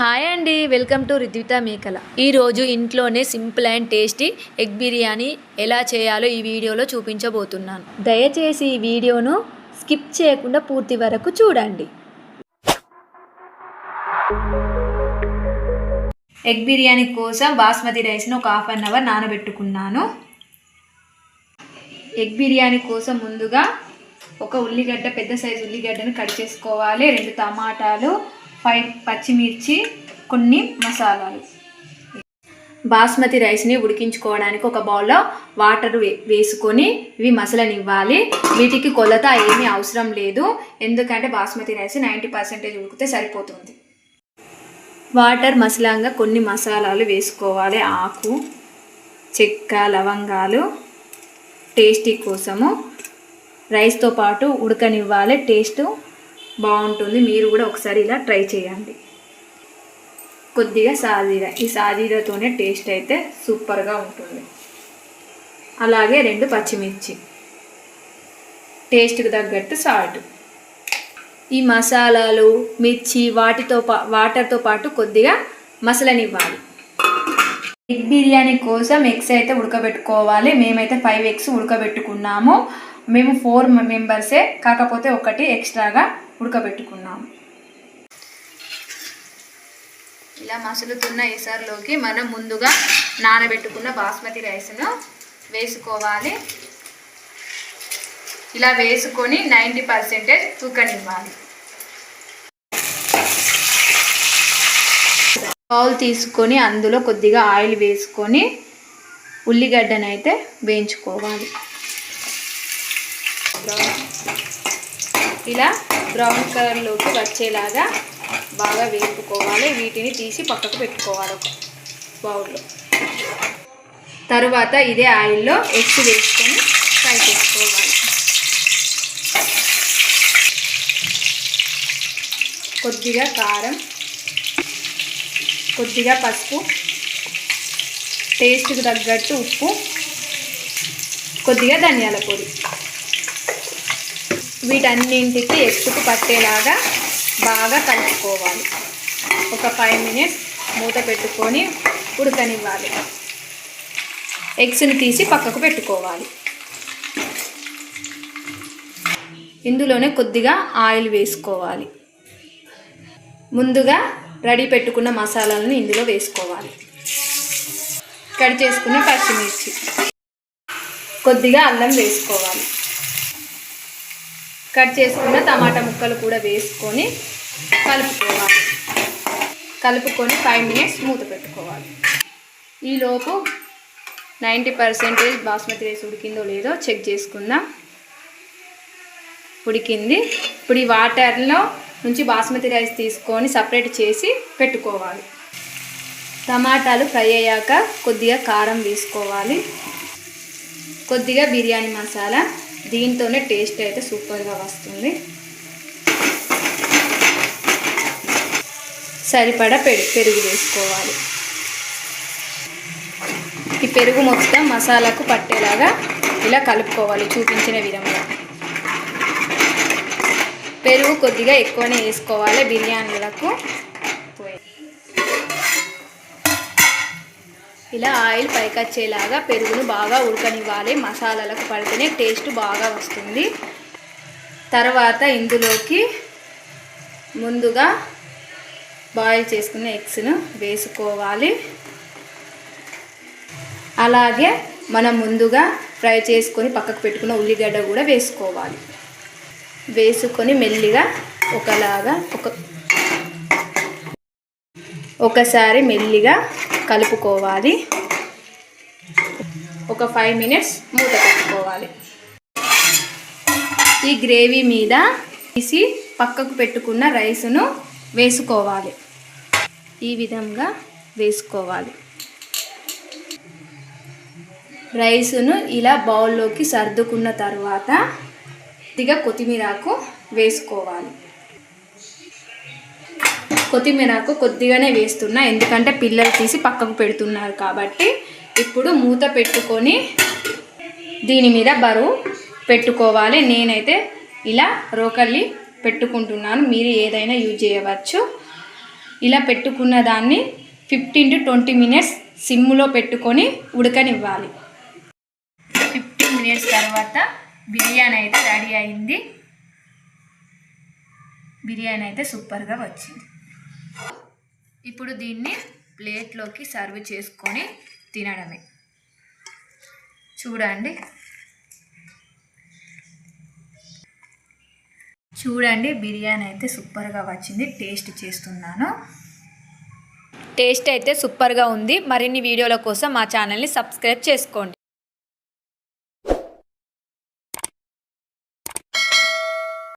Hi అండి, welcome to రిద్విత మేకల. ఈరోజు ఇంట్లోనే simple and tasty egg biryani ఎలా చేయాలో ఈ వీడియోలో చూపించబోతున్నాను. దయచేసి ఈ వీడియోను స్కిప్ చేయకుండా పూర్తి వరకు చూడండి. ఎగ్ బిర్యానీ కోసం బాస్మతి రైస్ను ఒక హాఫ్ అన్ అవర్ నానబెట్టుకున్నాను. ఎగ్ బిర్యానీ కోసం ముందుగా ఒక ఉల్లిగడ్డ, పెద్ద సైజు ఉల్లిగడ్డను కట్ చేసుకోవాలి. 2 టమాటాలు, 5 పచ్చిమిర్చి, కొన్ని మసాలాలు. బాస్మతి రైస్ని ఉడికించుకోవడానికి ఒక బౌల్లో వాటర్ వేసుకొని ఇవి మసలనివ్వాలి. వీటికి కొలత ఏమీ అవసరం లేదు, ఎందుకంటే బాస్మతి రైస్ 90% ఉడికితే సరిపోతుంది. వాటర్ మసలంగా కొన్ని మసాలాలు వేసుకోవాలి. ఆకు, చెక్క, లవంగాలు టేస్టీ కోసము. రైస్తో పాటు ఉడకనివ్వాలి, టేస్ట్ బాగుంటుంది. మీరు కూడా ఒకసారి ఇలా ట్రై చేయండి. కొద్దిగా సాజీరా, ఈ సాజీరాతోనే టేస్ట్ అయితే సూపర్గా ఉంటుంది. అలాగే 2 పచ్చిమిర్చి, టేస్ట్కి తగ్గట్టు సాల్ట్. ఈ మసాలాలు, మిర్చి వాటర్తో పాటు కొద్దిగా మసలనివ్వాలి. ఎగ్ బిర్యానీ కోసం ఎగ్స్ అయితే ఉడకబెట్టుకోవాలి. మేమైతే 5 ఎగ్స్ ఉడకబెట్టుకున్నాము. మేము 4 మెంబర్సే, కాకపోతే ఒకటి ఎక్స్ట్రాగా ఉడకబెట్టుకున్నాము. ఇలా మసులుతున్న ఎసరులోకి మనం ముందుగా నానబెట్టుకున్న బాస్మతి రైస్ను వేసుకోవాలి. ఇలా వేసుకొని 90% ఉడకనివ్వాలి. బౌల్ తీసుకొని అందులో కొద్దిగా ఆయిల్ వేసుకొని ఉల్లిగడ్డనైతే వేయించుకోవాలి. ఇలా బ్రౌన్ కలర్లోకి వచ్చేలాగా బాగా వేపుకోవాలి. వీటిని తీసి పక్కకు పెట్టుకోవాలి ఒక బౌల్లో. తరువాత ఇదే ఆయిల్లో ఎగ్స్ వేసుకొని ఫ్రై చేసుకోవాలి. కొద్దిగా కారం, కొద్దిగా పసుపు, టేస్ట్కి తగ్గట్టు ఉప్పు, కొద్దిగా ధనియాల పొడి. వీటన్నింటికి ఎగ్స్కు పట్టేలాగా బాగా కలుపుకోవాలి. ఒక 5 మినిట్స్ మూత పెట్టుకొని ఉడకనివ్వాలి. ఎగ్స్ని తీసి పక్కకు పెట్టుకోవాలి. ఇందులోనే కొద్దిగా ఆయిల్ వేసుకోవాలి. ముందుగా రెడీ పెట్టుకున్న మసాలాలను ఇందులో వేసుకోవాలి. కట్ చేసుకున్న పచ్చిమిర్చి, కొద్దిగా అల్లం వేసుకోవాలి. కట్ చేసుకున్న టమాటా ముక్కలు కూడా వేసుకొని కలుపుకొని 5 మినిట్స్ మూత పెట్టుకోవాలి. ఈలోపు 90% బాస్మతి రైస్ ఉడికిందో లేదో చెక్ చేసుకుందాం. ఉడికింది. ఇప్పుడు ఈ వాటర్లో నుంచి బాస్మతి రైస్ తీసుకొని సపరేట్ చేసి పెట్టుకోవాలి. టమాటాలు ఫ్రై అయ్యాక కొద్దిగా కారం వేసుకోవాలి. కొద్దిగా బిర్యానీ మసాలా, దీంతోనే టేస్ట్ అయితే సూపర్గా వస్తుంది. సరిపడా పెరుగు వేసుకోవాలి. ఈ పెరుగు మొత్తం మసాలాకు పట్టేలాగా ఇలా కలుపుకోవాలి చూపించిన విధంగా. పెరుగు కొద్దిగా ఎక్కువనే వేసుకోవాలి బిర్యానీలకు. ఇలా ఆయిల్ పైకి వచ్చేలాగా పెరుగును బాగా ఉడకనివ్వాలి. మసాలాలకు పడితేనే టేస్ట్ బాగా వస్తుంది. తర్వాత ఇందులోకి ముందుగా బాయిల్ చేసుకున్న ఎగ్స్ను వేసుకోవాలి. అలాగే మనం ముందుగా ఫ్రై చేసుకొని పక్కకు పెట్టుకున్న ఉల్లిగడ్డ కూడా వేసుకోవాలి. వేసుకొని మెల్లిగా ఒకసారి మెల్లిగా కలుపుకోవాలి. ఒక 5 మినిట్స్ మూత పెట్టుకోవాలి. ఈ గ్రేవీ మీద తీసి పక్కకు పెట్టుకున్న రైస్ను వేసుకోవాలి. ఈ విధంగా వేసుకోవాలి. రైస్ను ఇలా బౌల్లోకి సర్దుకున్న తర్వాత కొద్దిగా కొత్తిమీరకు వేసుకోవాలి. కొత్తిమీరకు కొద్దిగానే వేస్తున్నా, ఎందుకంటే పిల్లలు తీసి పక్కకు పెడుతున్నారు కాబట్టి. ఇప్పుడు మూత పెట్టుకొని దీని మీద బరువు పెట్టుకోవాలి. నేనైతే ఇలా రోకలి పెట్టుకుంటున్నాను, మీరు ఏదైనా యూజ్ చేయవచ్చు. ఇలా పెట్టుకున్న దాన్ని 15 to 20 మినిట్స్ సిమ్లో పెట్టుకొని ఉడకనివ్వాలి. 15 మినిట్స్ తర్వాత బిర్యానీ అయితే రెడీ అయింది. బిర్యానీ అయితే సూపర్గా వచ్చింది. ఇప్పుడు దీన్ని ప్లేట్లోకి సర్వ్ చేసుకొని తినడమే. చూడండి బిర్యానీ అయితే సూపర్గా వచ్చింది. టేస్ట్ చేస్తున్నాను. టేస్ట్ అయితే సూపర్గా ఉంది. మరిన్ని వీడియోల కోసం మా ఛానల్ని సబ్స్క్రైబ్ చేసుకోండి.